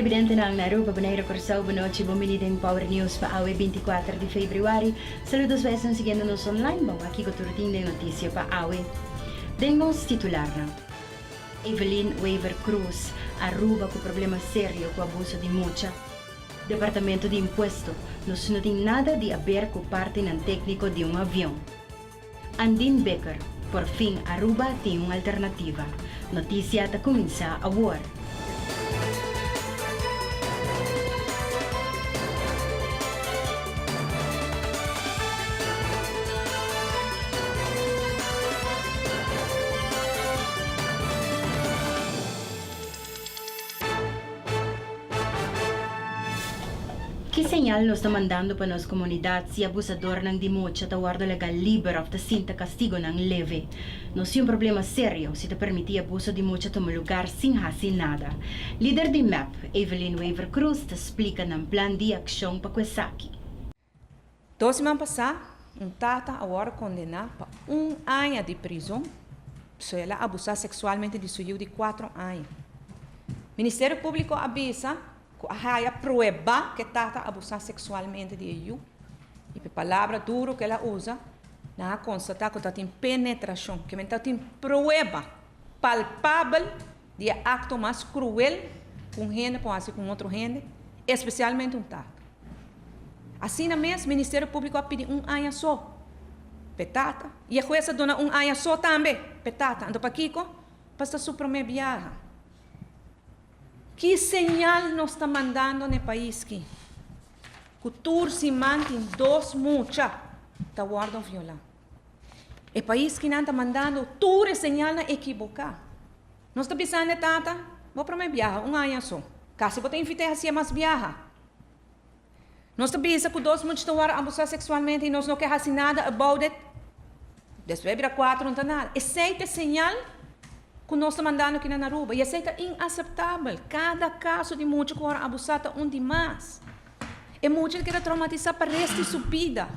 televidente ng Naruba Banayro Corsao, Bonoche, bumili din Power News pa awe 24 de Februari. Saludos sa isang siguiendo nos online, bang aqui ko turuting ng notisya pa awe. Dengos titular na. Evelyn Weaver Cruz, Aruba com problema sério com abuso de mucha. Departamento de Impuesto, não tem nada de haver com parte ng técnico de um avião. Andin Becker, por fim, Aruba tem uma alternativa. Notícia ta começa a war. Que señal nos está mandando para nos comunidad si abusador ng dimucha tawardo legal liber of the sinta castigo ng leve. Não é um problema sério se te permitir abuso de mucha tomar lugar sem hacer nada. Líder de MAP, Evelyn Weaver Cruz, te explica ng plan de ação para Kwesaki. 2 semanas passadas, tata agora condenado para 1 ano de prisão se ela abusar sexualmente de seu filho de 4 anos. Ministério Público avisa há prueba que tata abusar sexualmente de ele e a palavra duro que ela usa na constatar que tem penetração, que tem prueba palpável de acto mais cruel com gente, com outro gente, especialmente tata. Assim mesmo, o Ministério Público vai pedir 1 ano só, petata, e a jueza dona 1 ano só também, petata, ando para Kiko, para estar supreme viaja. Que señal nos está mandando no país que cultura se mantém 2 mucha está guardando violar. O país que não está mandando tudo señal na equivocar. Nós está pensando tata, vou para minha viagem 1 ano só. Caso você invite a mais viaja. Nós está pensando que 2 muchos estão abusar sexualmente e nós não queremos fazer nada about it. Después vira 4 não está nada. Essa é a señal que nós estamos mandando aqui na Aruba. E isso é inaceitável. Cada caso de mulher que é abusada demais. É mulher que é traumatizada para o resto de sua vida.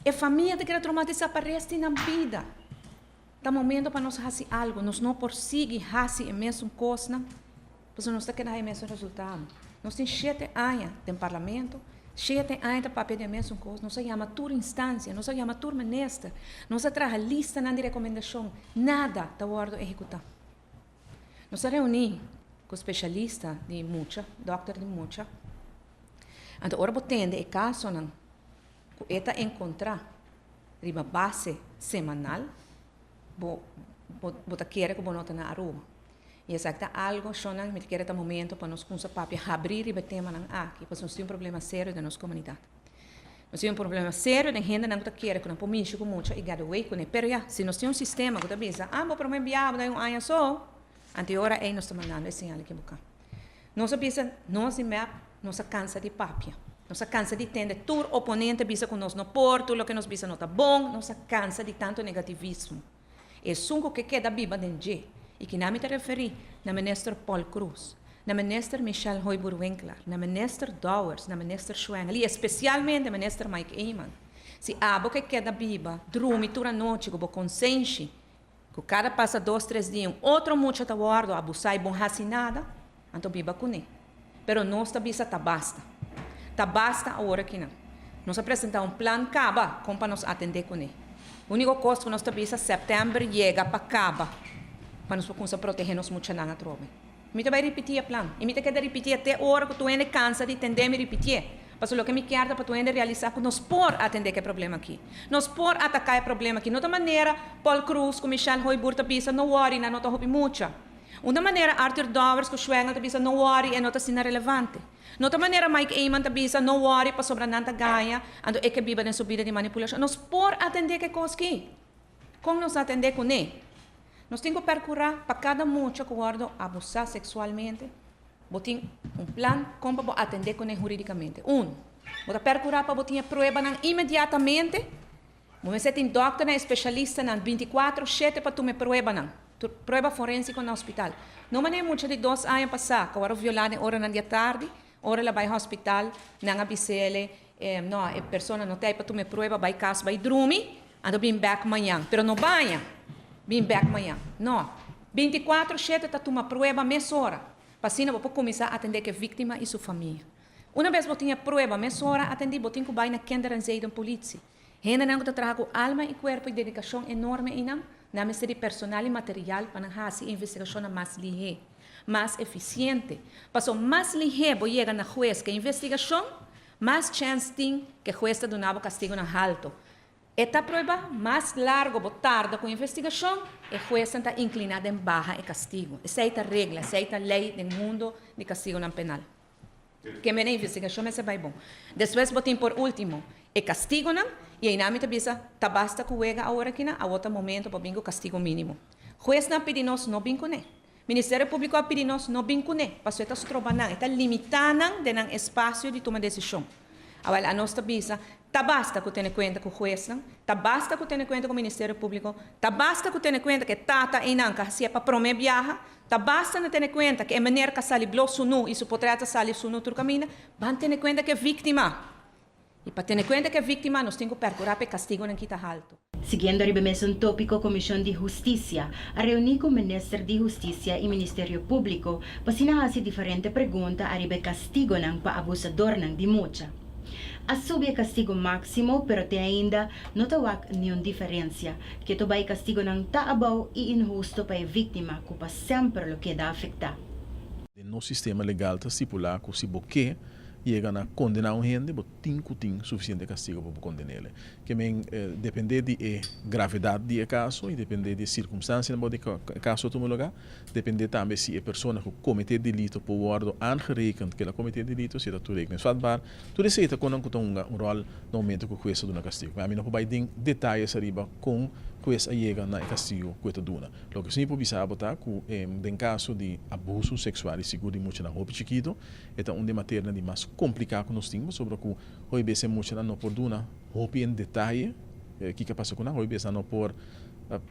É família que é traumatizada para o resto da vida. Está momento para nós fazer algo. Nós não conseguimos fazer a mesma coisa, porque nós estamos querendo o mesmo resultado. Nós temos 7 anos no parlamento, 7 anos para pedir a mesma coisa. Nós chamamos toda instância, nós chamamos todo ministro, nós trazemos a lista de recomendação. Nada está guardado executar. Nós reunimos com o especialista de mucha, doutor de mucha. Então, agora tende o caso que está encontrar uma base semanal, você quer que você na Aruba. E isso é algo que me quer este momento para nós com o papel abrir e tema aqui, porque nós temos um problema sério da nossa comunidade. Nós temos um problema sério de gente que não quer que não pomiste com mucha e gadaway com ele. Mas se nós temos um sistema que está vou para me enviar 1 ano só. Anterior aí nós estamos mandando esse sinal aqui buscar. Nós pensa, nós nós cansa de papia. Nós cansa de entender tudo oponente bisa com nós no porto, o que nós bisa não está bom, nós cansa de tanto negativismo. É sunco que queda viva dentro e que não me referi na ministra Paul Cruz, na ministra Michelle Hoiburg-Winkler, na ministra Dowers, na ministra Schwengel e especialmente na ministra Mike Eyman. Se abo que queda viva, drumi toda noite com consciência que cada passa 2, 3 dias, outro mucho está guardado, abusar e bom fazer nada, então viva com ele. Pero nós bisa tá basta. Tá basta a hora que não. Nós apresentamos plano caba, como para nos atender com ele. O único custo que nós bisa setembro chega para caba, para nós poder proteger nos muito na tropa. Me vai repetir o plano. E me quer repetir até a hora que tu ainda cansa de entender me repetir. Mas o que me quer para tu ainda realizar que nós por atender que problema aqui. Nós por atacar o problema aqui. De outra maneira, Paul Cruz, com Michelle Hoiburg, bisa não worry, não está houve mucha. De outra maneira, Arthur Dowers, com Schwengel, bisa não worry, não está sendo relevante. De outra maneira, Mike Eyman, bisa não worry, para sobrar nada ganha, ando é que viva na subida de manipulação. Nós por atender que coisa aqui. Como nós atender com ele? Nós temos que percorrer para cada mucha que guarda abusar sexualmente. Botin plan como para atender com ele juridicamente. Bota percorrer para botin a prova imediatamente. Você tem doctor, especialista, 24/7 para tu me prova prova forense no hospital. Não é muito de 2 anos passar, que agora violada hora na dia tarde, hora lá vai ao hospital, não a BCL, não, a pessoa não tem para tu me prova, vai casa, vai dormir, ando bem back amanhã, pero não banha, bem back amanhã. Não, 24/7 está tu me prova, meia hora. Pasina, vou começar a atender que a vítima e sua família. Uma vez eu tinha prova, mas hora atendi, eu tinha que ir na kinderenzeid da polícia. Ainda não trabalho com alma e corpo e dedicação enorme e não necessidade personal e material para fazer a investigação mais ligeira, mais eficiente. Passou mais ligeiro, vou chegar na juez que a investigação, mais chance tem que o juez dê um castigo na alto. Esta prova mais larga ou tarde com a investigação, o juez está inclinado em barra e castigo. Essa é a regra, essa é a lei do mundo de castigo não penal. Que me na investigação esse vai bom. Depois botem por último, o castigo não, e aí na minha cabeça, tá basta que juega agora aqui na, a outro momento para bingo castigo mínimo. Juez não pede nós não bingo né. Ministério Público a pedir nós não bingo né, para isso está trobando, está limitando de não espaço de tomar decisão. Agora a nossa cabeça, tá basta que tenha conta com o juez não, tá basta que tenha conta com o Ministério Público, tá basta que tenha conta que tata e não, que se é para prometer viaja. Tá basta não ter conta que a maneira que sali blosso nu e su potrata sali su nu tur caminha, van ter conta que é vítima. E para ter conta que é vítima, nós temos que procurar para castigo não quita alto. Siguiendo arriba un tópico Comisión de Justicia, a reunir con Ministro de Justicia y Ministerio Público, pasina hace diferente pregunta arriba castigo nang pa abusador nang di mucha. Asube castigo máximo, pero te ainda no tawak nenhuma diferença, que to vai castigo nang taabaw e injusto para a vítima, que pa sempre lo que dá afectar. No sistema legal está estipulado que se você chega a condenar um gente, você tem suficiente castigo para condenar ele. Que depende de gravidade do caso e depende de circunstâncias no caso do lugar, depende também se a pessoa que cometeu delito por guardo aangerekend que ela cometeu delito, se ela toerekeningsvatbaar, tudo isso está com um rol no momento que o juez dá castigo. Mas a mim não pode dar detalhes arriba com o juez chega na castigo que está dando. Lo que sim pode saber é que em caso de abuso sexual e seguro de muito na roupa chiquito, é uma matéria de mais complicada que nós temos sobre que hoje bem muito não por dar roupa em detalhe, que passa com hoje bem não por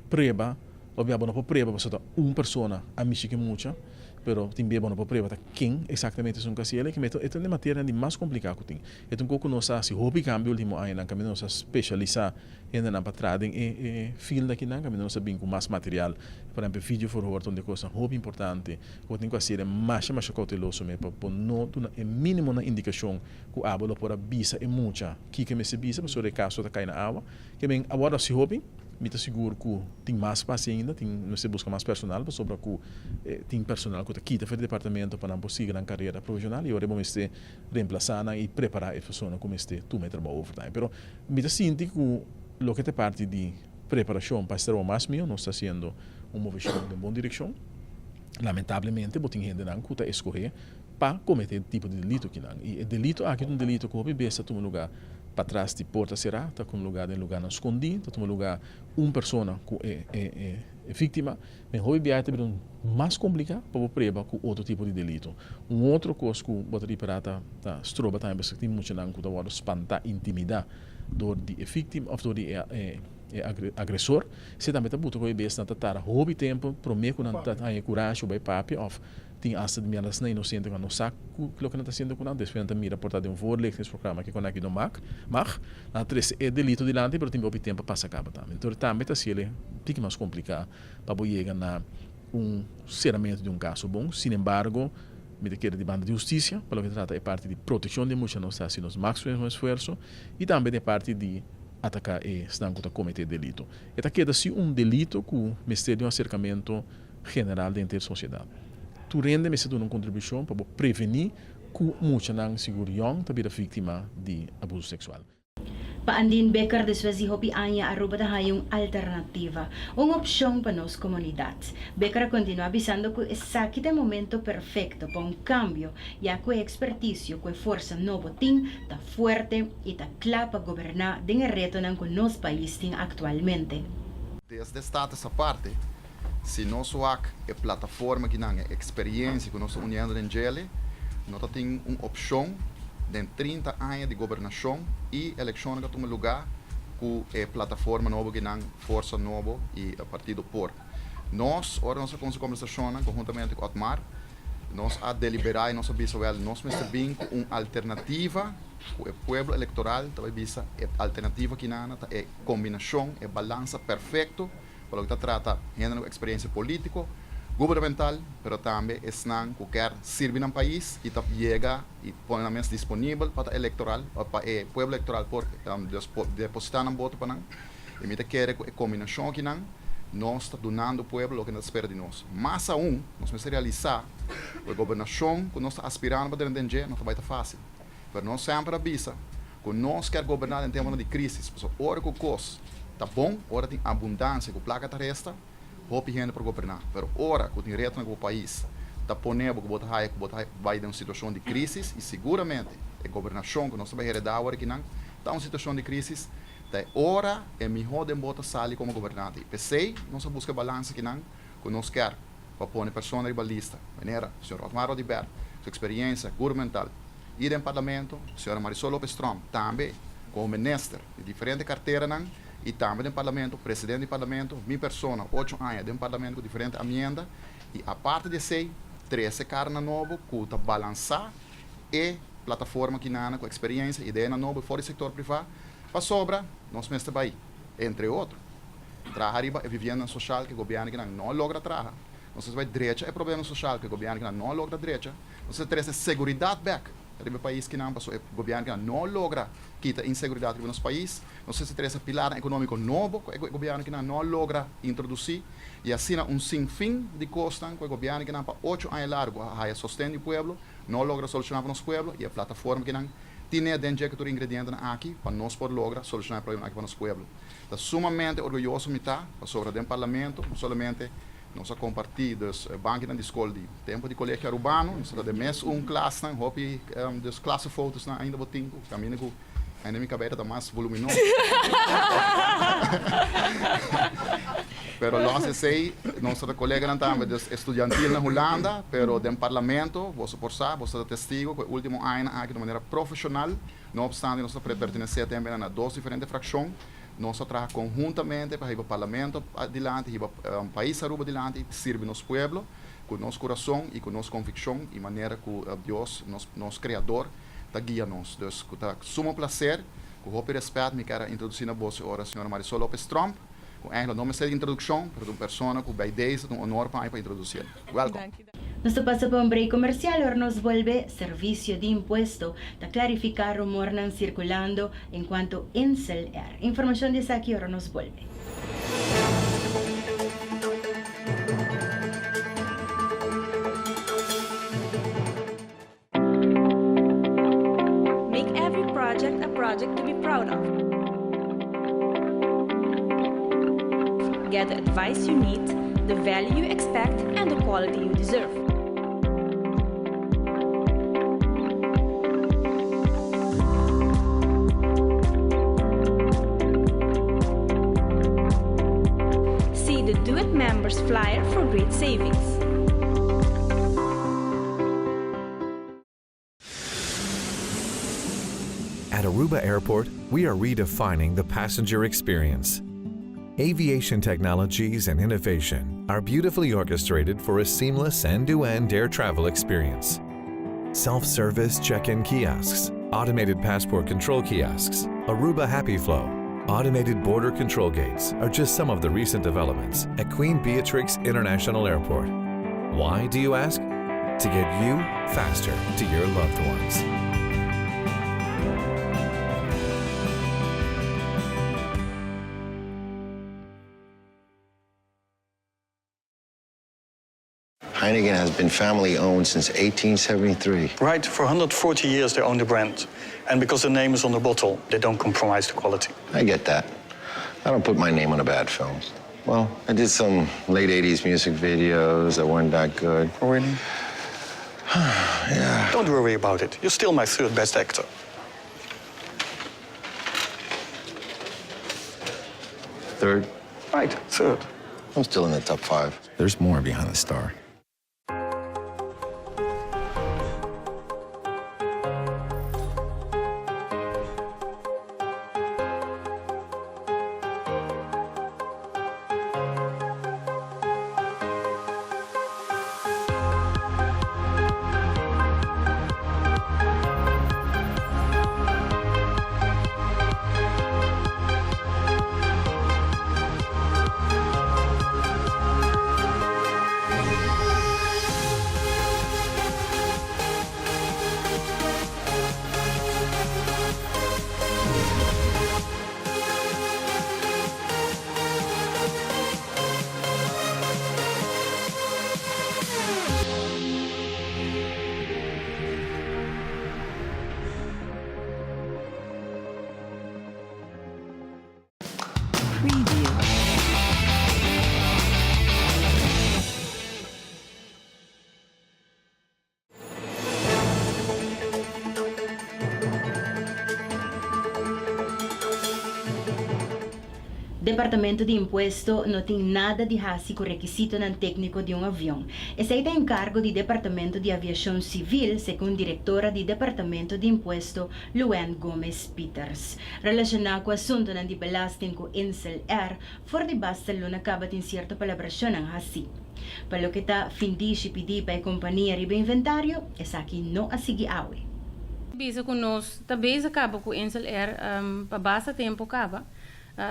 preba, obviamente não por preba, porque uma pessoa a mim que muito, pero também não por preba quem exatamente é um caso que é uma matéria de mais complicada que tem. Então como nós se roupa cambio último ano, na caminho nós especializar ainda na patrada em fil daqui na caminho nós bem com mais material, por exemplo vídeo for work onde coisa roupa importante, que tem que ser mais cauteloso mesmo para não é mínimo na indicação que a água por bisa é muita, que me se bisa, mas sobre caso da cai na água, que bem agora se roupa me está seguro que tem mais espaço ainda, não se busca mais personal, mas sobre que tem personal que está aqui para o departamento para não seguir na carreira profissional e agora vamos reemplazar e preparar a pessoa como este tu meter para overtime. Pero me está sentindo que o que é parte de preparação para estar mais meu, não está sendo uma movimento de boa direção. Lamentavelmente, tem gente que está escolher para cometer tipo de delito que não. E o delito aqui é um delito que o besta em um lugar para trás de porta será, está com um lugar não escondido, está com um lugar uma pessoa que é vítima, mas hoje é mais complicado para o preba com outro tipo de delito. Outro coisa que o bateria pirata está estroba também, porque tem muito não que está espantar, intimidar do de vítima ou do de agressor. Se também está muito que o besta está estar hobby tempo, prometo não está aí coragem, vai papi of tem asa de minha na inocente quando saco o que está sendo com depois não mira portar de voorlichtingsprogramma que conecta no mag na três é delito de lante, pero tem pouco tempo para acaba também. Então também está sendo pique mais complicado para chegar na ceramento de caso bom. Sin embargo, me quer de banda de justiça, para o que trata é parte de proteção de muitos nós fazemos máximo esforço e também é parte de atacar e estão a cometer delito. Eta queda se delito que o mistério de acercamento general dentro da sociedade. Tu rende me se uma contribuição para prevenir que muita não segurança também é vítima de abuso sexual. Paandin Becker después dijo que anya aruba da hayong alternativa, uma opção para nos comunidades. Becker continua avisando que esse aqui é o momento perfeito para cambio, já que a expertise que a força novo tem está forte e está clara para governar den reto que nosso país tem atualmente. Desde essa parte, se nós a plataforma que não é experiência que nós unindo em Gele, nós temos uma opção de 30 anos de governação e eleição que toma lugar com a plataforma nova que não força nova e a partido por. Nós, ora nossa conversação conjuntamente com o Otmar, nós a deliberar e nós a visual, nós me bem com uma alternativa, com o povo eleitoral, também visa a alternativa que não é combinação, é balança perfeito para o que trata de experiência política, gubernamental, pero também estão que quer servir no país e chega e põe na mesa disponível para eleitoral, para o povo eleitoral por depositar no voto para nós. E me quer a combinação que nós está donando ao povo o que nós espera de nós. Mas nós vamos realizar a governação que nós estamos aspirando para dentro não vai estar fácil. Mas nós sempre avisa que nós queremos governar em termos de crise. Porque hora que o custo está bom, hora tem abundância, que o placa está resta, houve gente para governar. Mas hora que tem retorno no país, está ponendo que vai em uma situação de crise e seguramente a governação que nós vamos heredar agora que não está em uma situação de crise. Da hora é melhor de botar sair como governante. Pensei, nós busca balança que nós quer para pôr pessoas ribalista. Maneira, o senhor Otmar Rodibert, sua experiência governamental. Ir em parlamento, a senhora Marisol Lopes Trump, também como ministro de diferentes carteiras, e também no parlamento, presidente do parlamento, minha pessoa, 8 anos de parlamento com diferentes emendas, e a parte de 13 caras novos que está balançar e plataforma que com experiência, ideia nova fora do setor privado, para sobra, nós mestre vai, entre outros. Trabalhar é vivenda social que o governo não logra trabalhar. Nós vai direita é problema social que o governo não logra direita. Nós temos segurança back. No país que não passou, o governo não logra quitar insegurança no nosso país. Nós temos pilar econômico novo que o governo não logra introduzir. E assim, sem fim de custos que o governo que para 8 anos largo a sustento do povo, não logra solucionar para o nosso povo e a plataforma que tinha dentro de ingredientes aqui para nós poder lograr solucionar o problema aqui para o nosso povo. Está sumamente orgulhoso sobre o parlamento, não somente nós compartilhamos banco de escola de tempo de colégio urbano, nós temos mês classe, hope das classe fotos ainda botinho, caminho com ainda minha cabeça está mais voluminosa. Pero nós sei, nosso colega também estudantil na Holanda, pero do parlamento, você por saber, você é testigo que o último ano aqui de maneira profissional, não obstante nós pertencemos também a 2 diferentes frações. Nós trabalhamos conjuntamente para o parlamento adiante, o país adiante, servir nosso povo, com nosso coração e com nossa convicção, e maneira que Deus, nosso Criador, guia nos. Então, é sumo prazer, com o respeito, me quero introduzir na voz a senhora Marisol Lopes Trump, com ela não me sei de introdução, mas uma pessoa com baidez, um honor para introduzir. Welcome. Nuestro pasa por un break comercial, ahora nos vuelve servicio de impuesto para clarificar rumor nan circulando en cuanto Incel Air. Información de aquí, ahora nos vuelve. Make every project a project to be proud of. Get the advice you need, the value you expect, and the quality you deserve. See the Do It Members flyer for great savings. At Aruba Airport, we are redefining the passenger experience. Aviation technologies and innovation are beautifully orchestrated for a seamless end-to-end air travel experience. Self-service check-in kiosks, automated passport control kiosks, Aruba Happy Flow, automated border control gates are just some of the recent developments at Queen Beatrix International Airport. Why, do you ask? To get you faster to your loved ones. Heineken has been family-owned since 1873. Right, for 140 years they own the brand. And because the name is on the bottle, they don't compromise the quality. I get that. I don't put my name on a bad film. Well, I did some late 80s music videos that weren't that good. Oh, really? Yeah. Don't worry about it. You're still my third best actor. Third? Right, third. I'm still in the top 5. There's more behind the star. Departamento de Impuesto não tem nada de hace com o requisito não técnico de um avião. Esse está em cargo do Departamento de Aviação Civil, segundo a diretora do Departamento de Imposto, Luan Gomes Peters. Relacionado com o assunto de belasting com Insel Air, for de basta luna acaba de certa palabração ng hasi. Palo que está findi si pedi para a companhia riba inventário, essa aqui não a seguir awe. Bisa com nós, talvez acaba com Insel Air, para basta tempo acaba.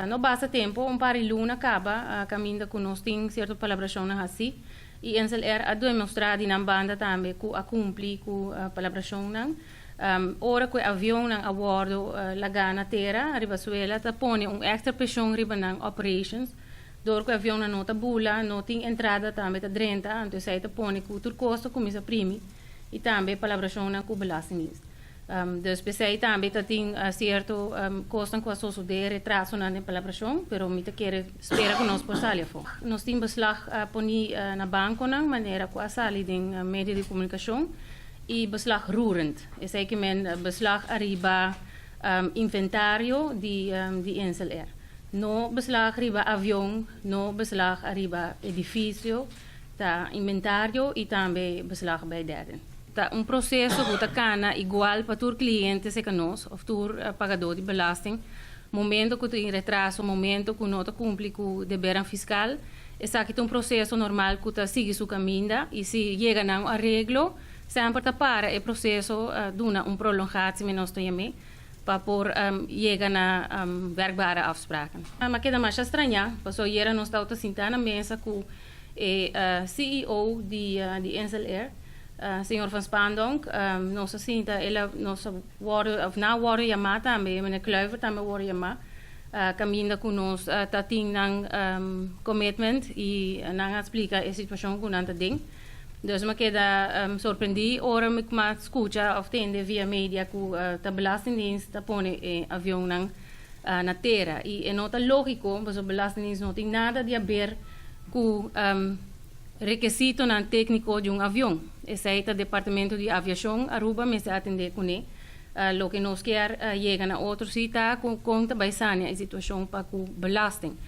No basta tempo, par luna acaba, caminha com nós tem certa palabração na hasi. E Insel Air a demonstrar na banda também que a cumprir com a palabração não. Ora que o avião não abordo lagar na terra, a Venezuela, tá põe extra pressão riba ng operations. Door que o avião não tá bula, não tem entrada também tá drenta, então sai tá põe que o custo começa primi e também palabração na com belasting. Dus pensei também tá tem certo custo com a socio de retraso na palabração, pero me tá querer espera que nós possamos for. Nós tem beslag poni na banco na maneira que a sali den media de comunicação e beslag roerend. Is que men beslag arriba inventário de Insel Air. No beslag arriba avião, no beslag arriba edifício, tá inventário e também beslag bij derden. Tá processo que tá igual para todos os clientes que nós, ou todos os pagadores de belasting. Momento que tem retraso, momento que não cumpre com o dever fiscal, esse aqui é processo normal que tá sigue seu caminho e se chega a arreglo, sempre tá para o processo duna prolongatie met nós também. Para por chegar na werkbare afspraken. Maar queda mais estranha, passou hier nós estamos sentando na mesa com o CEO de Insel Air, senhor Van Spandonk, nós senta ela nós na worden chamada também, meneer Kluivert também worden chamada, caminha com nós tá tem commitment e não explica a situação que nós tem. Dus me queda surpreendido, ora me escuta of tende via media que a belastingdienst está pone avião na terra e é nota lógico, mas a belastingdienst não tem nada de a ver com requisito não técnico de avião. Esse é o departamento de aviação, Aruba me se atender com ele. Lo que nós quer chega na outra cita com conta baisania a situação para com belasting.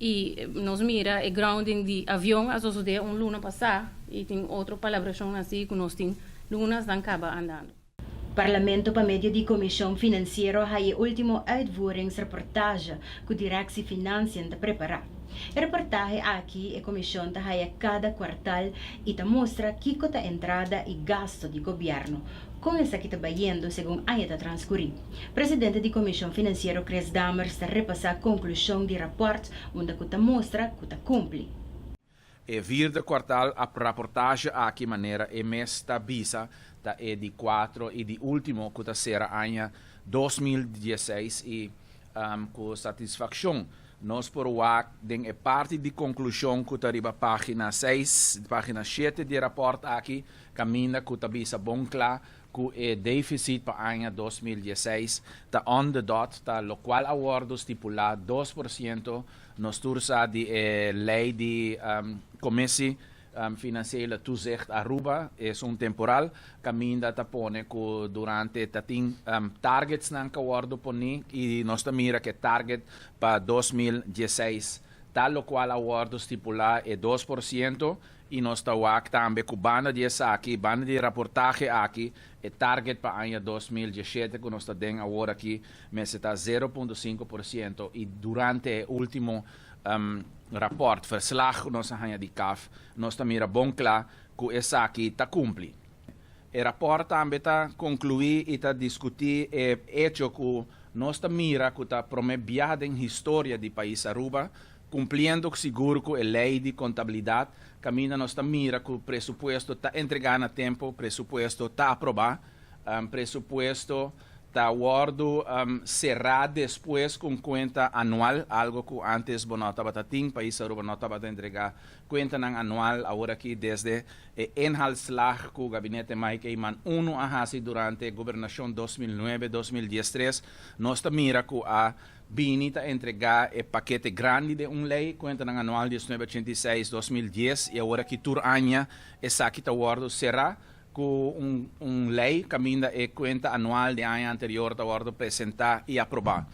E nós mira o grounding de avião, a suceder luna passada e tem outra palabração assim que nós tem lunas dan acaba andando. Parlamento para meio de Comissão Financeira ha o último uitvoeringsreportage que a Direção Financiën está preparar. A reportagem aqui a Comissão está cada quartal e mostra que a entrada e gasto do governo. Com essa que está bayendo, segundo a está transcorrer. Presidente da Comissão Financeira, Chris Dammers, está repassar a conclusão do rapport, onde a mostra que a cumpre. E vierde kwartaal a rapportage aqui maneira e mês está bisa da é de 4 e de último que será ano 2016 e com satisfação nós por o den é parte de conclusão que está riba página 6, página 7 de rapport aqui caminha que está bisa bom claro que o déficit para o ano 2016 está on the dot, está lo qual acordo estipulado 2%, nos tursa de lei de Commissie Financiële Toezicht Aruba, é temporal, caminha está pone que durante tating targets não acordo poni e nós mira que target para 2016, tal lo qual acordo estipulado é 2%, e nós estamos também com banda de aqui, banda de reportagem aqui, e target para o ano 2017, que nós estamos agora aqui, mas está 0,5%, e durante o último rapport, verslag que nós temos de CAF, nós estamos bem claro que essa aqui está cumpre. O rapport também está concluído e está discutido o hecho que nós estamos mira que está prometido em história do país Aruba, cumprindo seguro com a lei de contabilidade, caminha nós mira que o presupuesto está entregado a tempo, o presupuesto está aprovado, presupuesto está guardo será depois com conta anual, algo que antes não estava tendo, país Aruba não estava a entregar conta anual, agora aqui desde o inhaltslag que o gabinete Mike Eyman 1 ahasi durante a governação 2009-2013, nós mira que a Binita entregar o paquete grande de lei, conta anual 1986-2010, e agora que tur ano, essa aqui está guardo será com lei, caminha e conta anual de ano anterior está guardo apresentar e aprovar.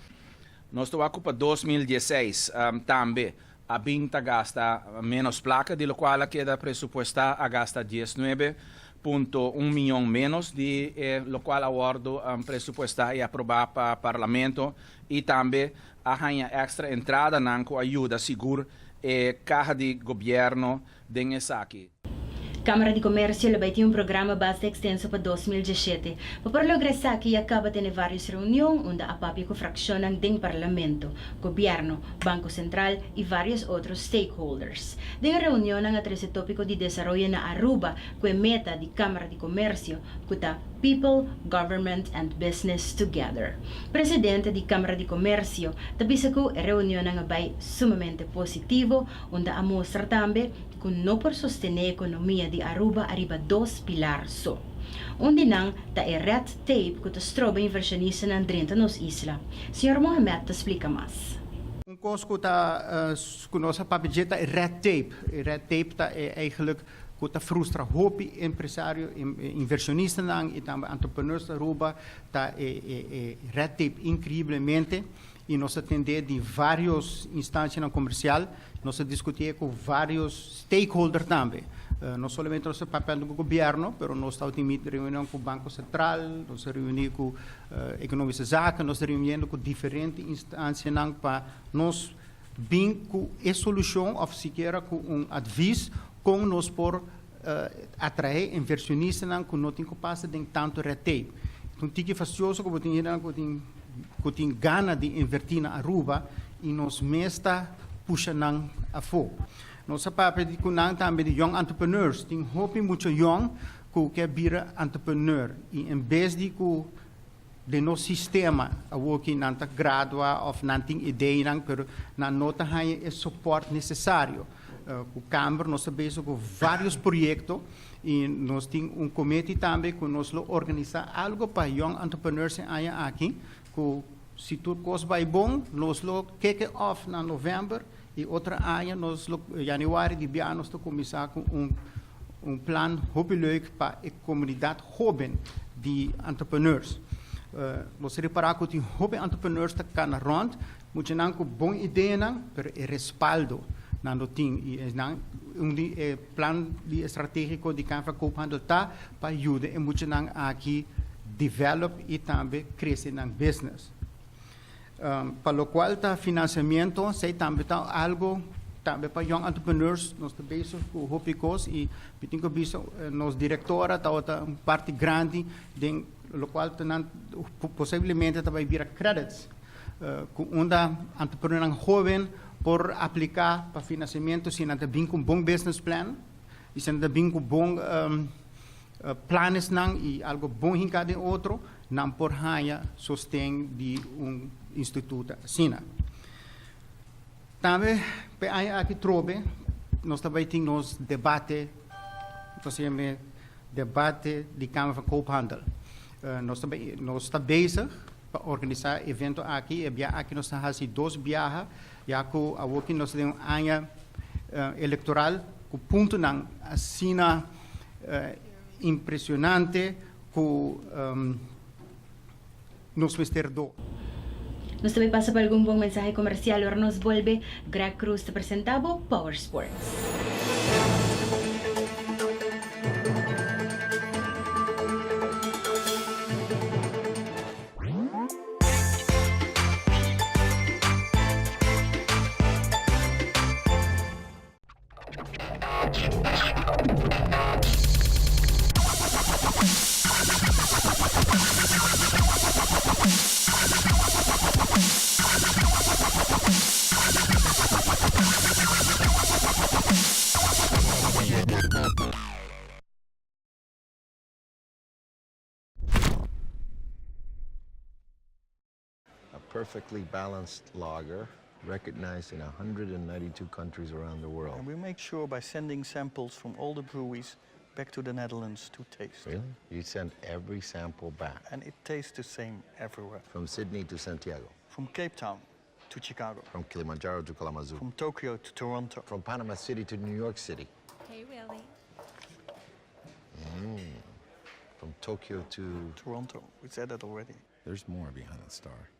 Nós estamos para 2016 também. A Binta gasta menos placa, de lo qual queda presupuestada a gasta 19,1 milhão menos, de lo qual aguardo presupuestar e aprovar para o Parlamento, e também a extra entrada com ajuda segura e carga de governo de aqui. Câmara de Comércio tem um programa bastante extenso para 2017. Para lograr isso, aqui acaba de ter várias reuniões onde a PAPI fraccionam do Parlamento, Governo, Banco Central e vários outros stakeholders. Em reunião, ang atrese tópico de desenvolvimento na Aruba, com a meta de Câmara de Comércio, kuta People, Government and Business Together. Presidente de Câmara de Comércio, tabisa ko a reunião nga bay sumamente positivo, onde a mostra também que não por sostener a economia de Aruba arriba 2 pilares só. Onde nang ta é red tape que os troba inversionista na dentro nos isla. Senhor Mohamed, te explica mais. Coisa que a nossa papeleta é red tape. Red tape é eigenlijk que frustra hoop empresário, inversionista e também entrepreneurs da Aruba, red tape incrivelmente. E nós atendemos de várias instâncias comercial, nós discutimos com vários stakeholders também. Não somente nosso papel do governo, mas nós estamos em reunião com o Banco Central, nós reunimos com economistas de zaken, nós reunimos com diferentes instâncias para nós vir com a solução, ou sequer com advies, com nós por atrair inversionistas que não têm que passar de tanto red tape. Então, é fastidioso que tem gana de invertir na Aruba e nos mesta puxa nang a fo. Nossa papel de kunang também de young entrepreneurs, tem hope muito young que quer vir entrepreneur e em vez de que de nosso sistema a working nanta gradua of nanting ideia nang pero na nota hanya é suporte necessário. O Câmara nós sabemos com vários projetos e nós temos comitê também que nós organizar algo para young entrepreneurs aqui. Se tudo coisa vai bom, nós lo kick off na novembro e outra ano, nós januário de ano, nós começar com plano muito leuk para a comunidade jovem de entrepreneurs. Nós reparar que tem jovem entrepreneurs que estão na rond, muitos não com boa ideia, mas é respaldo na notinha e plano de estratégico de Câmara Koophandel tá para ajudar e muitos não aqui develop e também crescer na business. Para o qual está financiamento, sei também está algo também para young entrepreneurs, nós também com o Hopicos e tenho visto nos diretora está outra parte grande de o qual possivelmente vai vir credits com onde entrepreneur jovem por aplicar para financiamento se não tem com bom business plan e se não tem com bom planos não e algo bom em cada outro não por hanya sostém de instituto assim. Também aqui trobe nós também temos debate de Câmara de Koophandel. Nós estamos bezig para organizar evento aqui e aqui nós temos 2 viagens já que aqui nós temos ano eleitoral com ponto não assina impressionante que nos ministério. Nós também passa para algum bom mensagem comercial, agora nos volve Greg Cruz te apresentava Power Sports. Perfectly balanced lager, recognized in 192 countries around the world. And we make sure by sending samples from all the breweries back to the Netherlands to taste. Really? You send every sample back? And it tastes the same everywhere. From Sydney to Santiago? From Cape Town to Chicago. From Kilimanjaro to Kalamazoo? From Tokyo to Toronto. From Panama City to New York City? Hey, Willie. From Tokyo to... Toronto. We said that already. There's more behind the star.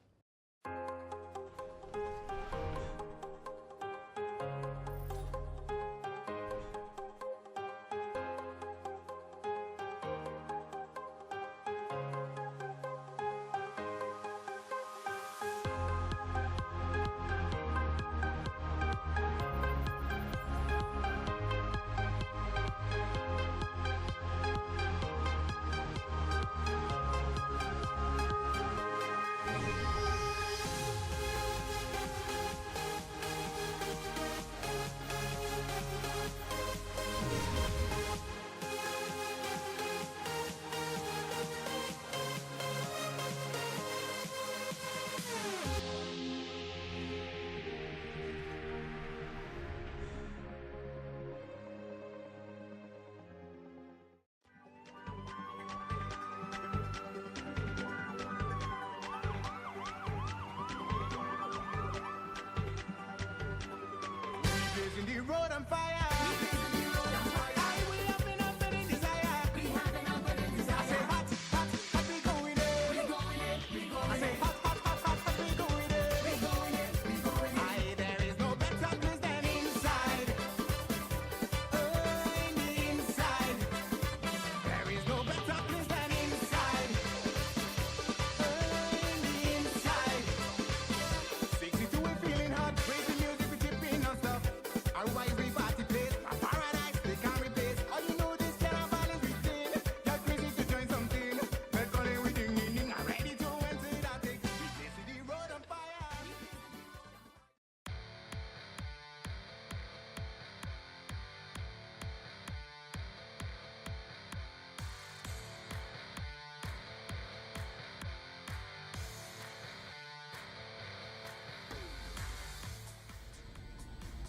road on fire.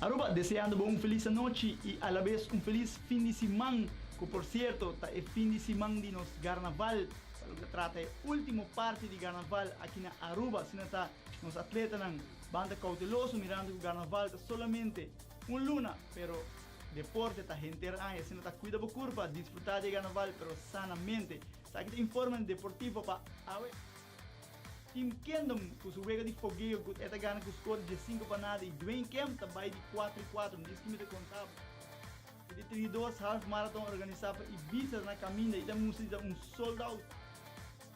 Aruba, deseando uma feliz noite e a la vez um feliz fim de semana, que por certo, tá é fim de semana de nos carnaval, pelo que trata é último parte de carnaval aqui na Aruba, se não tá nos atletas não banda cauteloso mirando que o carnaval tá solamente luna, pero deporte tá gente se não tá cuida da curva, disfrutar de carnaval, pero sanamente, tá aqui te informa deportivo para Team Kingdom, com o juego de fogueio, com esta gana com o score de 5 para nada, e Dwayne Kemp também de 4-4, diz que me de contava. E de 32 half marathon organizado para Ibiza na caminha, e da música sold out.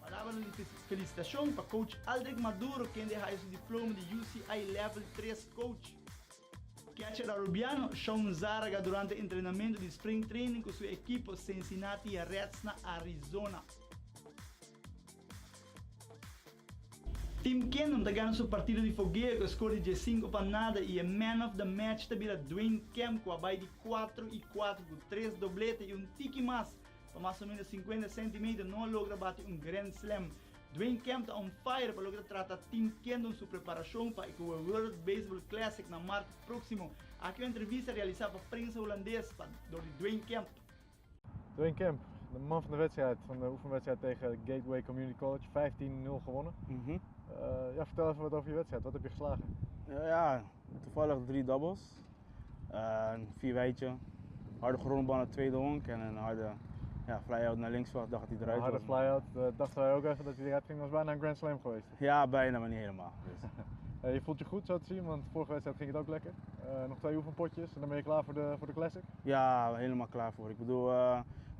Palavra de felicitação para coach Aldrich Maduro, quem derra seu diploma de UCI Level 3 Coach. Catcher arubiano Sean Zaraga durante o treinamento de Spring Training com sua equipe Cincinnati Reds na Arizona. Team Kingdom está ganhando seu partido de fogueiro com score de 5 para nada e a man of the match está vira Dwayne Kemp com a baia de 4-4 com 3 dobletes e tiki mais para mais ou menos 50 centímetros não logra bater Grand Slam. Dwayne Kemp está on fire para lograr tratar Team Kingdom sua preparação para o World Baseball Classic na março próximo. Aqui uma entrevista realizada para a prensa holandesa door Dwayne Kemp. Dwayne Kemp, de man van de wedstrijd, van de oefenwedstrijd tegen Gateway Community College, 15-0 gewonnen. Ja, vertel even wat over je wedstrijd, wat heb je geslagen? Ja, toevallig 3 doubles, 4 wijdje, harde grondbal naar tweede honk en een harde fly-out naar linksveld, dacht dat hij eruit was. Harde fly-out, dachten wij ook even dat hij eruit ging, was bijna een Grand Slam geweest. Ja, bijna, maar niet helemaal. Dus. Je voelt je goed zo te zien, want de vorige wedstrijd ging het ook lekker. Nog 2 oefenpotjes en dan ben je klaar voor de Classic? Ja, helemaal klaar voor. Ik bedoel,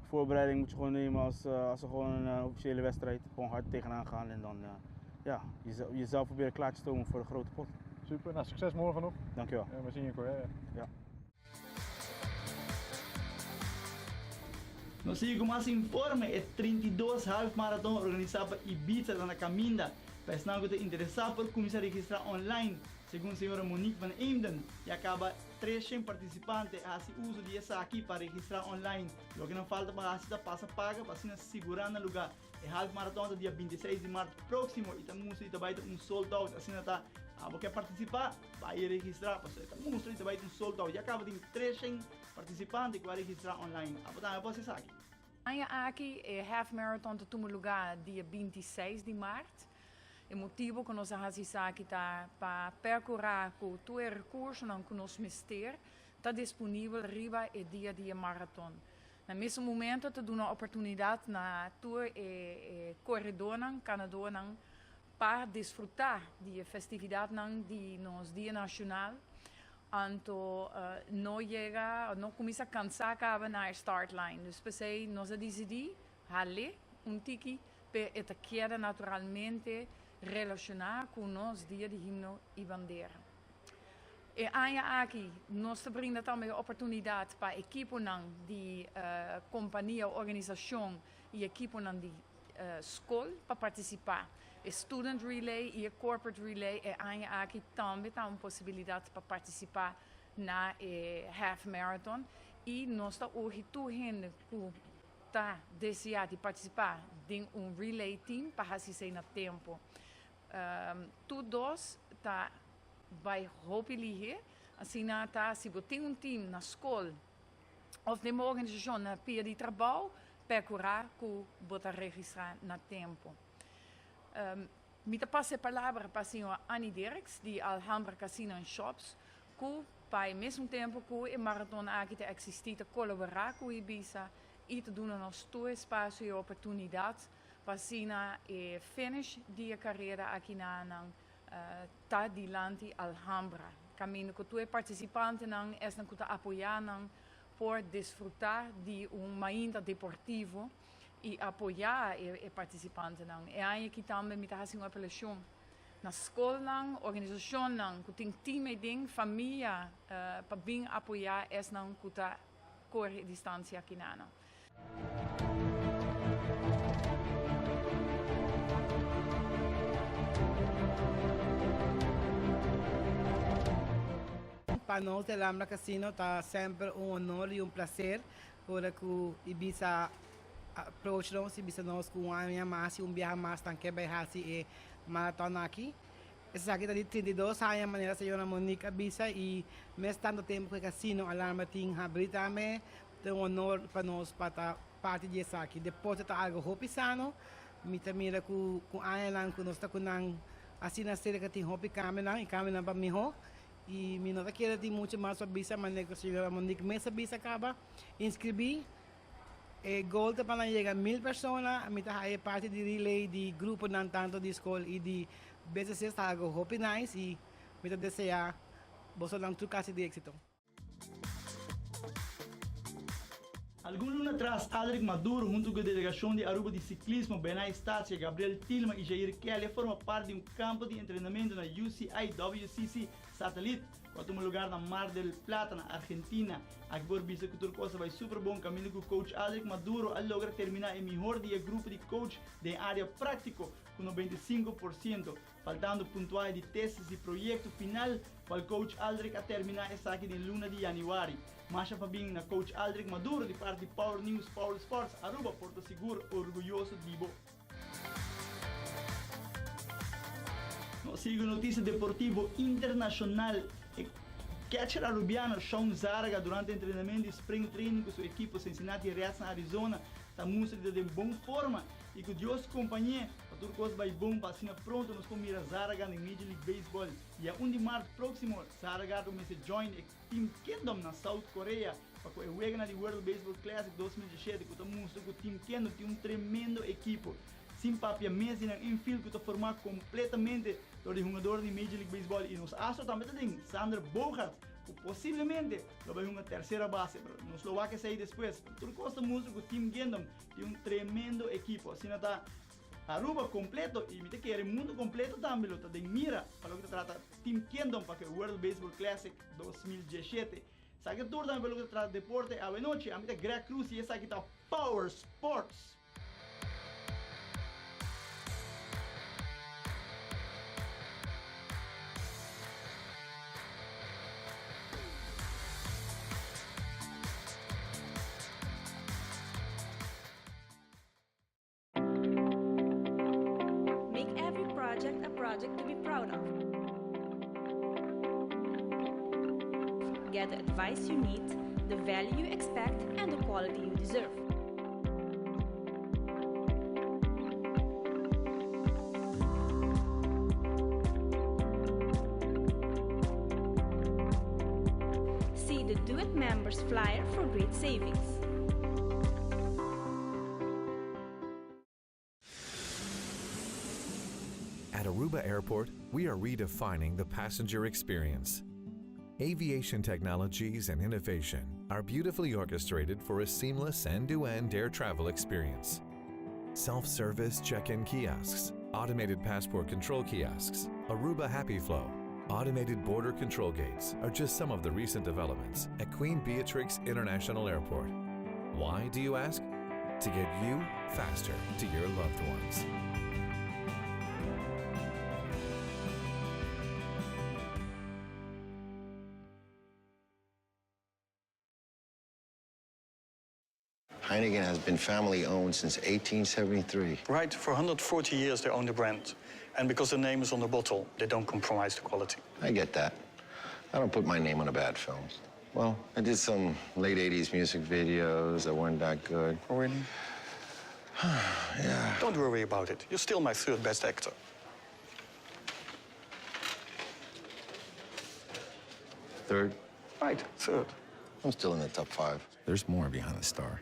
voorbereiding moet je gewoon nemen als gewoon een officiële wedstrijd. Gewoon hard tegenaan gaan en dan jezelf proberen klaar te stomen voor de grote pot. Super, nou succes morgen nog. Dankjewel. En we zien je in Korea. Ja. Nos sigo mais informe, é 32 half marathon organizado para Ibiza na Caminda. Para não que interessado por começar a registrar online, segundo a senhora Monique van Eemden, e acaba 300 participantes a fazer uso dessa aqui para registrar online. O que não falta para a passa paga para se segurar no lugar. É half marathon do dia 26 de março próximo e também vai ter sold out, assim está. Quer participar, vai registrar, para você vai ter sold out. E acaba de 300 participantes que vai registrar online. Então, você sabe. Aqui é half marathon do túmulo lugar dia 26 de março. O motivo que nós fazemos aqui está para percorrer com todo o recurso que nós temos, está disponível riba e dia de maratona. No mesmo momento, te dá uma oportunidade na tour e corredor Canadá para desfrutar da festividade de nosso dia nacional. Então, não começa a cansar na start line. Então, nós decidimos fazer tiki para queda naturalmente relacionar com o nosso dia de himno e bandeira. E aqui, nós brindamos também a oportunidade para a equipe de companhia, organização e a equipe de escola para participar. A Student Relay e a Corporate Relay aqui também tem uma possibilidade para participar na Half Marathon. E nós estamos hoje gente que está desejando participar de relay team para fazer no tempo. Todos vai roubar assim se você tem time na escola ou de uma organização na pia de trabalho, procurar que você registrar no tempo. Me passo a palavra para a senhora Annie Dirks, de Alhambra Casino and Shops, que Pai, mesmo tempo que o marathon aqui te existe, te colaborar com Ibiza e te doen nos toe espaço e oportunidade para sina e finish die carreira aqui na tá dilante Alhambra. Caminho que tu participante não é não que apoiar não por desfrutar de mainda deportivo e apoiar o participante não. E aí que também me tá fazendo uma apelação na escola não, organização não, que tem time ding, família para bem apoiar es não que tá corre distância aqui na não. Para nós, o Alhambra Casino está sempre honor e prazer por que Ibiza approach-nos, Ibiza nós com uma mais e viagem mais também vai fazer maratón aqui. Essa aqui está de 32 anos, a maneira se chama Monique Ibiza e mesmo tanto tempo que o Casino Alhambra tem abrido também, é honor para nós para parte disso aqui. Depois está algo hopisano, me mira com a Ana, que nós está com assim na série que tem hopi câmera e câmera para mim. E me nota que ele tem muito mais sobre isso, mas que se chama Monique Mesa Bisa acaba inscrevi. Gol para não chegar 1000 pessoas, a mim tá parte de relay de grupo não tanto de escola e de BCC está algo hope nice e me desejar você não trocar de éxito. Algum ano atrás, Aldrich Maduro, junto com a delegação de Aruba de ciclismo, Benay Stacia, Gabriel Tilma e Jair Kelly, forma parte de um campo de treinamento na UCI-WCC Satellite, quanto um lugar na Mar del Plata, na Argentina. A Gbor Bisa Cultura Costa vai super bom caminho com o coach Aldrich Maduro a logra terminar o melhor dia grupo de coach de área prático, com 95%, faltando pontuais de testes e projeto final, para o coach Aldrich a terminar essa aqui de luna de januário. Masha Fabing na coach Aldrich Maduro de parte de Power News, Power Sports, Aruba, Porto Seguro, orgulhoso de Ibo. Sigo notícia deportivo internacional. Catcher arubiano Sean Zarga durante o treinamento de Spring Training com sua equipe Cincinnati Reds na Arizona está mostrando de boa forma e com Deus companhia a tudo coisa vai bom para assim pronto nos comira Zarga na Major League Baseball e a 1 de março próximo Zarga começa a join o Team Kingdom na South Korea para que o na World Baseball Classic 2017 que está mostrando que o Team Kingdom tem tremendo equipo sem papia mesmo na infield que está formado completamente por jogador de Major League Baseball e nos astros também tem Sander Bogart que possivelmente vai uma terceira base nos lo vai que sair depois tudo costa música que o Team Kingdom tem tremendo equipo assim está Aruba completo e me que o mundo completo também está de mira para o que trata Team Kingdom para que o World Baseball Classic 2017 sabe tudo também para o que trata deporte a noite a mim Greg Cruz e essa aqui está Power Sports. Project to be proud of. Get the advice you need, the value you expect, and the quality you deserve. See the Do It members flyer for great savings. At Aruba Airport, we are redefining the passenger experience. Aviation technologies and innovation are beautifully orchestrated for a seamless end-to-end air travel experience. Self-service check-in kiosks, automated passport control kiosks, Aruba Happy Flow, automated border control gates are just some of the recent developments at Queen Beatrix International Airport. Why, do you ask? To get you faster to your loved ones. Heineken has been family owned since 1873. Right, for 140 years they own the brand. And because the name is on the bottle, they don't compromise the quality. I get that. I don't put my name on the bad films. Well, I did some late 80s music videos that weren't that good. Oh, really? Yeah. Don't worry about it. You're still my third best actor. Third? Right, third. I'm still in the top 5. There's more behind the star.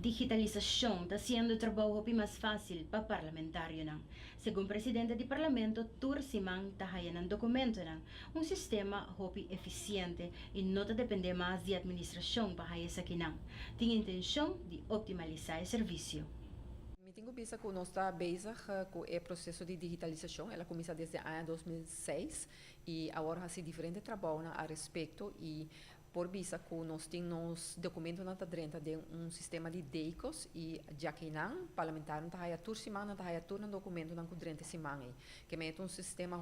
Digitalização está sendo o trabalho mais fácil para parlamentário. Segundo o presidente do parlamento, Tursimang está um documento, um sistema eficiente e não depende mais de administração para essa aqui. Tem a intenção de optimizar o serviço. Tenho visto que nós estamos bezig com o processo de digitalização. Ela começou desde o ano 2006 e agora há diferentes trabalhos a respeito e por vista que nós temos documentos na dentro de sistema de DEICOS e já que não, parlamentar não está tursimang não está turno documento não dentro simang que é sistema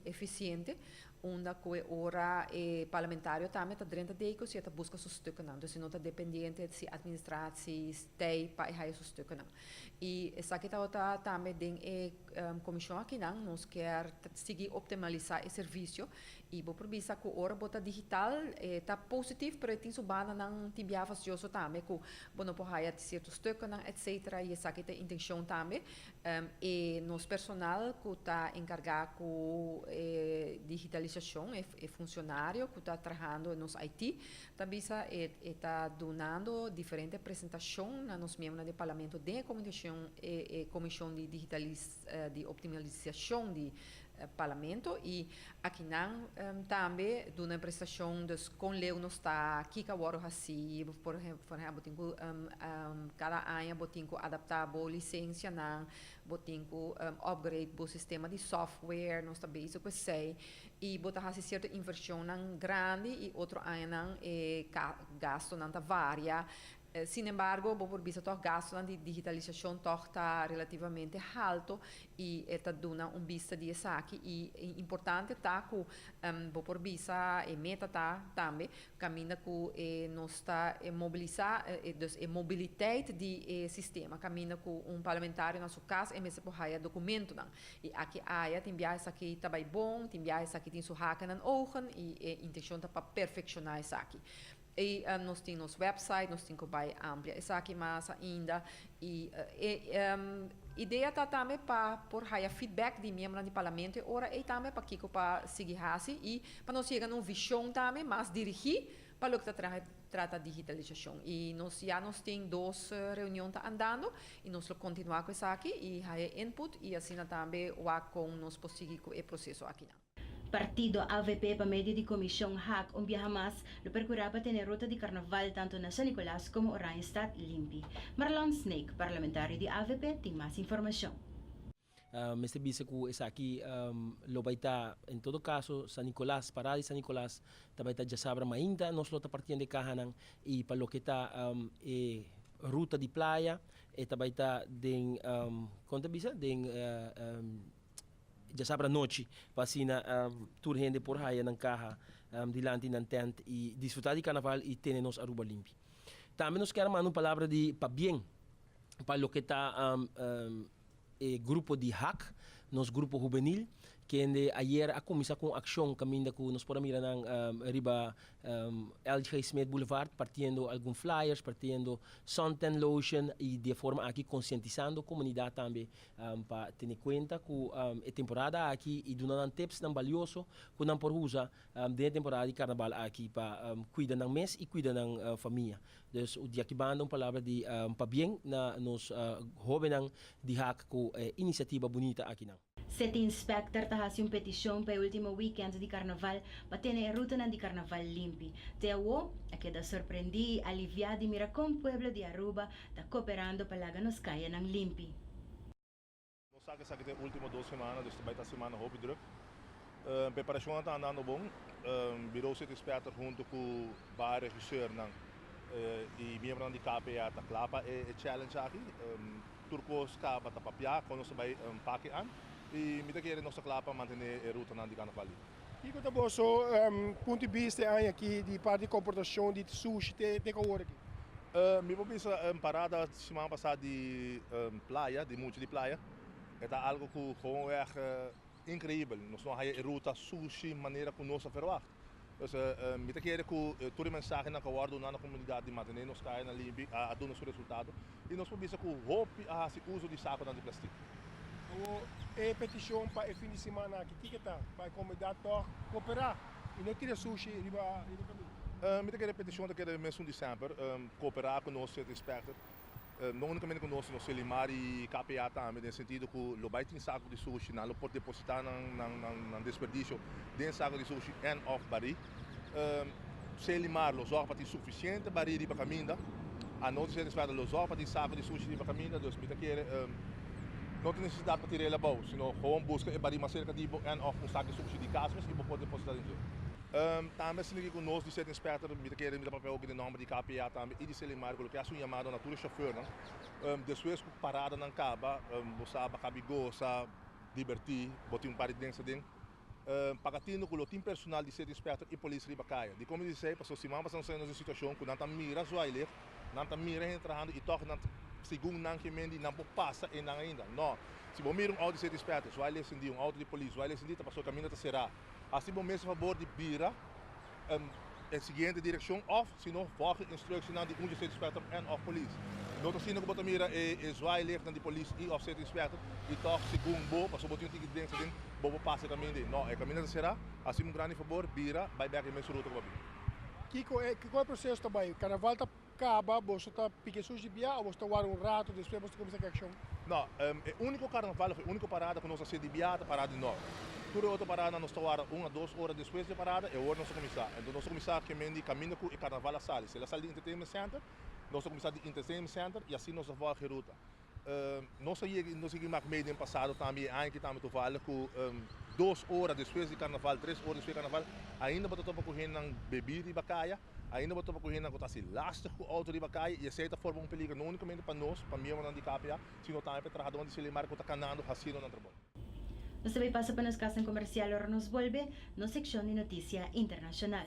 eficiente onde que ora parlamentário também está dentro de DEICOS e está busca seus stukken não, então não está dependente de administratie, stay para ir seus stukken não. E essa que está também de comissão aqui não, nós quer seguir optimizar o serviço e por vista que ora bota digital está positivo, pero tem subana não tibia facioso também que bono por haya certos stukken etc. E essa que tem intenção também e nos personal que está encarregado com digitalização é funcionário que está trabalhando nos IT também está donando diferentes apresentações nos membros do parlamento de comunicação e comissão de de optimalização de parlamento e aqui não também de uma prestação dos com leu nos está aqui que agora assim por exemplo tenho cada ano tenho adaptar boa licença não tenho upgrade o sistema de software nos está bem isso que sei e botar assim certa inversão não grande e outro ano gasto não está varia. Sin embargo, por vista do gasto de digitalização está relativamente alto e está dando vista de essa aqui e importante está que por vista e meta também caminha que nós está mobilizar a mobilidade de sistema caminha com parlamentário na sua casa e mesmo por haya documento não e aqui tem essa aqui está bem bom tem essa aqui tem sua haken na ogen e a intenção está para perfeccionar essa aqui. E nós temos website, nós temos bem ampla essa aqui mais ainda e ideia está também para por haya feedback de membros do parlamento ora e também para que para seguir assim e para nós chegar numa visão também mais dirigir para o que trata digitalização e nós temos 2 reuniões andando e nós vamos continuar com isso aqui e haya input e assim também com nós seguir com o processo aqui. Partido AVP para medio de comissão HAC viaja mais lo procuraba ter ruta de carnaval tanto na San Nicolás como Oranjestad limpi. Marlon Snake, parlamentário de AVP, tem mais informação. Este bisa ko isa aqui lo baita em todo caso San Nicolás parada de San Nicolás tabaita já sabra mainda nós lota partindo de Kahanang e para lo que tá ruta de praia e tabaita den conta bisa den já sabra noite pasina tour gente por haya ng kaha dilante ng tent e disfrutar de carnaval e ter nos Aruba limpi. Também nós queremos uma palavra de para bem para lo que tá grupo de HAC, nos grupo juvenil kende ayer a começar com ação caminho que nós podemos mirar riba LG Smith Boulevard, partindo alguns flyers, partindo suntan lotion e de forma aqui conscientizando a comunidade também para ter em conta que a temporada aqui e dando tips não valioso que não por usar de temporada de carnaval aqui para cuidar ng mês e cuidar ng família. Dus o dia que banda palavra de para bem na nos jovens de hack com iniciativa bonita aqui não. City Inspector tahasi petisyon pa último weekend di Carnaval patene a ruta di Carnaval limpi. Tewo, a queda sorprendi aliviadi miracom pueblo di Aruba da cooperando palaga nos kaya ng limpi. Nós sabemos que as últimas 2 semanas, dus bij de semana hoop druk. Preparação está andando bom. Bureau City Inspector junto com o regisseur e membro da KPA tá clapa é challenge aqui. Turcos capa tá papia, quando nós vai paque an. E me querem nossa clapa manter a ruta na de Carnaval. E quando você ponto de vista aqui de parte de comportação de sushi tem que ouvir aqui. Me vou pensar parada semana passada de praia, de monte de praia. É algo que gewoon erg incrível. Nós não temos ruta sushi maneira que nós verwacht. Dus me querem que toda mensagem na guarda na comunidade de manter nós cair na limpi a dar nosso resultado. E nós vamos pensar que o roupa a uso de saco de plástico. É petição para o fim de semana que está para a comunidade cooperar e não tirar sushi e riba caminho. Me querem petição daquele mês de dezembro cooperar com nós City Inspector. Não unicamente com nós Limar e KPA também, no sentido que o baita tem saco de sushi, não pode depositar na desperdício de saco de sushi and off bari. Se Limar lo zorga para ter suficiente bari para caminho, a nós City Inspector lo zorga para ter saco de sushi para caminho, dus me querem não tem necessidade para tirar ele a bolsa, senão gewoon busca e bari mais cerca de and off um saco de sushi de casas e pode depositar em ele. Também se liga conosco de City Inspector, me querem me papel de nome de KPA também e de Selimar, colocar sua chamada na tua chauffeur, depois que parada não acaba, você sabe goza, divertir, botar par de dentro dentro. Pagatino com o time personal de City Inspector e polícia de Bacaia. De como disse, passou semana passando sendo uma situação que não está mira zoaile, não está mira entrando e toca segundo não que mendi não passa e não ainda. Não, se você mira auto de City Inspector, zoaile acendi auto de polícia, zoaile acendi, tá passou caminho até será. Assim, bom mesmo favor de bira a seguinte direção off, senão volge instructie naar die City Inspector en of police. Não está sendo que botar mira e zoai ligt na de police e of City Inspector e toch segundo bo, pas botar um ticket dentro dentro, bo passa caminho de. Não, é caminho até será. Assim, um grande favor bira, vai back imenso ruta com Kiko, qual é o processo também? O carnaval está acaba, você está pique sujo de bia ou você está rato, depois você começa a ação? Não, o único carnaval, a única parada que nós fazemos de bia, parada de nós. Toda outra parada nós estamos 1 a 2 horas depois de parada é hora nós começar. Então nós começar que mendi caminho com o carnaval a sala. Se ela sai de entertainment center, nós começar de entertainment center e assim nós vamos a ruta. Nós seguimos meio no passado também, que estamos tovalando com 2 horas depois de carnaval, 3 horas depois de carnaval, ainda botamos para correr na bebida de Bacaia, ainda botamos para correr na cotação lastig com o auto de Bacaia e essa forma peligro não unicamente para nós, para mim ou de KPA, sino também para trabalhadores de Selimar que está canando assim no trabalho. Nos também passa para nos casa comercial, ahora nos vuelve na secção de notícia internacional.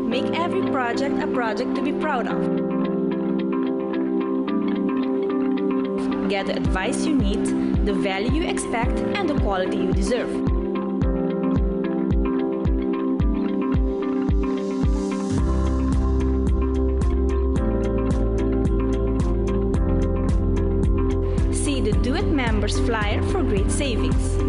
Make every project a project to be proud of. Get the advice you need, the value you expect, and the quality you deserve. See the Do It Memo members flyer for great savings.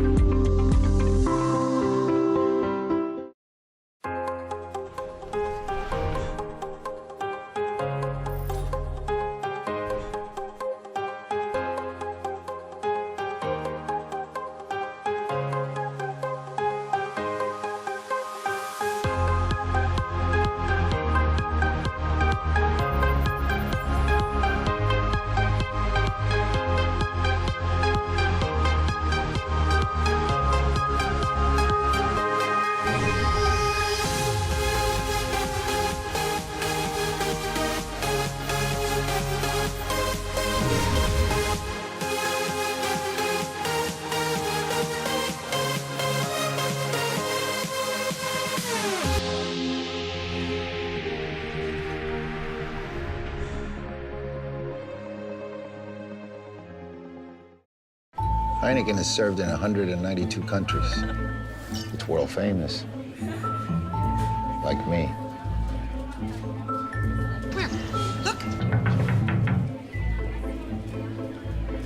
Heineken is served in 192 countries. It's world famous. Like me.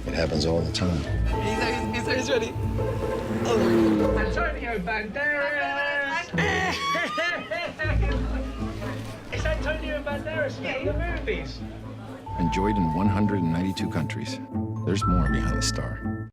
It happens all the time. He's ready. Oh. Antonio Banderas! It's Antonio Banderas from the movies. Enjoyed in 192 countries. There's more behind the star.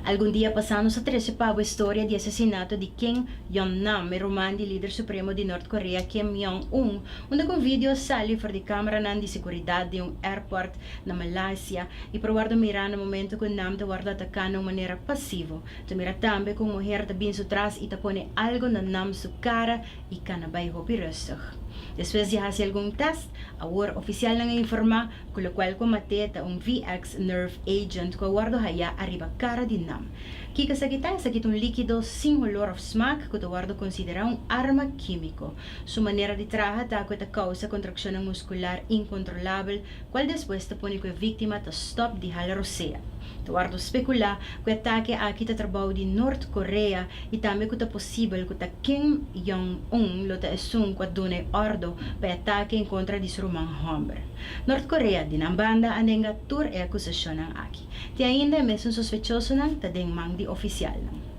Algún día pasando sa 13 pavo storia di assassinato di Kim Jong-nam, il romano leader supremo di Nord Corea Kim Jong-un, onde com vídeo sali for di câmara di seguridad de airport na Malaysia e provar de mirar no momento que Nam te guarda atacar de maneira passiva. Te mira também com mulher de bin atrás e te pone algo na Nam su cara e canabay hopi rustig. Después de hacer algún test, ahora oficial nang informa con lo cual comate ta un VX nerve agent ko guardo haya arriba cara di Nam. Kika sa sakit un líquido sin olor of smack ko guardo considera un arma químico. Su manera de trabajar ta ko ta causa contracción muscular incontrolable, cual después te pone ko víctima ta stop di hala rosea. Tuardo specula que ataque aqui ta trabalho de Norte Coreia e também que ta possível que ta Kim Jong-un lo ta esum que done ordo para ataque contra de Roman Hombre. Norte Coreia de banda anenga tur e acusação aqui. Te ainda mesmo sospechoso nang ta deng mang di oficial nang.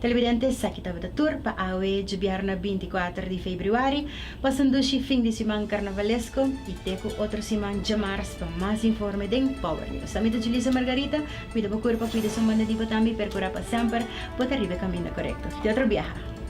Televidente sa kita tour pa awe jubiarna 24 de februari, pasando si fin de semana carnavalesco e teco outro semana jamars para mais informe den Power News. Samita Julissa Margarita, cuida po curpa, cuida sa manda di Botambi per cura pa sempre, pot arriba cammino correcto. Teatro viaja.